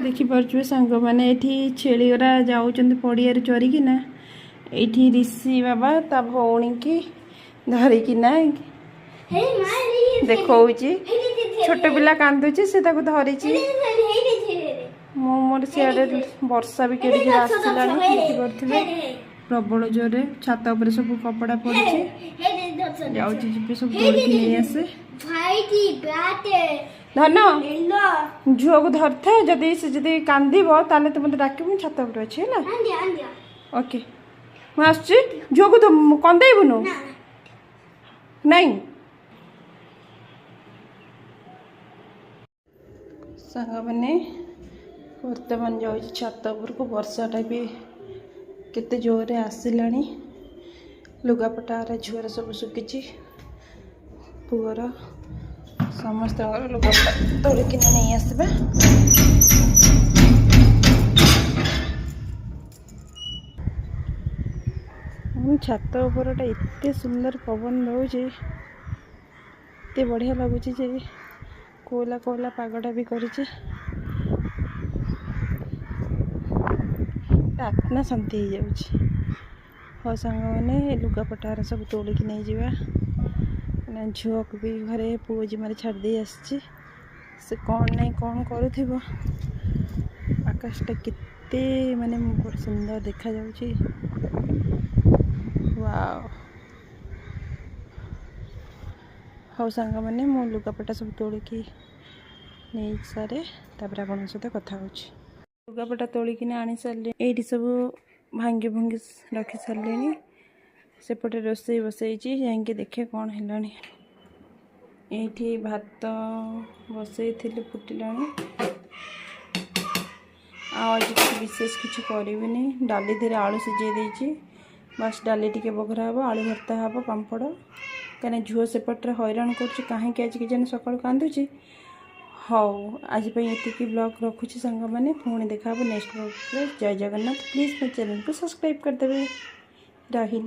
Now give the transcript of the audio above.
देखिपे सांग मैंने ये छेली गुरा जाऊँ पड़िया चरिकिना ये ऋषि बाबा ता भौणी की धरिकिना देखा छोट पिला कांदुची से धरी मोर सियाड़े वर्षा भी केड़ी आसला देखिपे प्रबल जोरे छात उपर सब कपड़ा पड़ी जाऊँ सब तोड़िक नहीं आसे धन झुआ को धर था जदि कांदी तो मत डाक छात उपर अच्छे ओके मुझे झुआ को कंदेबुनु नहीं सांग मैंने बर्तमान जाऊँ छात उपर को वर्षाटा भी केते जोरे आसला लुगापटा झुआर सब सुखी पुअर समस्त लुगापटा तोड़िक नहीं आसबा छात उपरटा एते सुंदर पवन दौचे एते बढ़िया लगुच कोला कोला पागटा भी कर आत्मा शांति हो जाऊँ हाँ सांग मैंने लुगापटार सब तोड़िक नहीं जावा झुआ को भी घरे पुओ जिमारे छाड़ी आसी से कौन नहीं कौन करूँ आकाशटा केते माने सुंदर देखा जाउची वाओ हाँ सांग मैंने मो लुगापटा सब तोड़िक नहीं सारे तापर आपन सहित कथा होची लुगापटा तोड़िक आनी सारे ये सब भांगी भुंगी रखी सारे सेपटे रोसे बसई जाइए देखे कौन है ये भात बसई थी फुटिला आज किसी विशेष किसी करी डाली धीरे आलू सीझे देती बस डाली टी बघरा हम आलू भर्ता हम पापड़ कहीं झुआ सेपटे हैरान कर कहीं आज कि जाने सका कांदुची हाँ आज ये ब्लॉग रखुची सांग मैंने पुणी देखा नेक्स्ट ब्लॉग जय जगन्नाथ प्लीज मेरे चैनल को सब्सक्राइब करदे रही।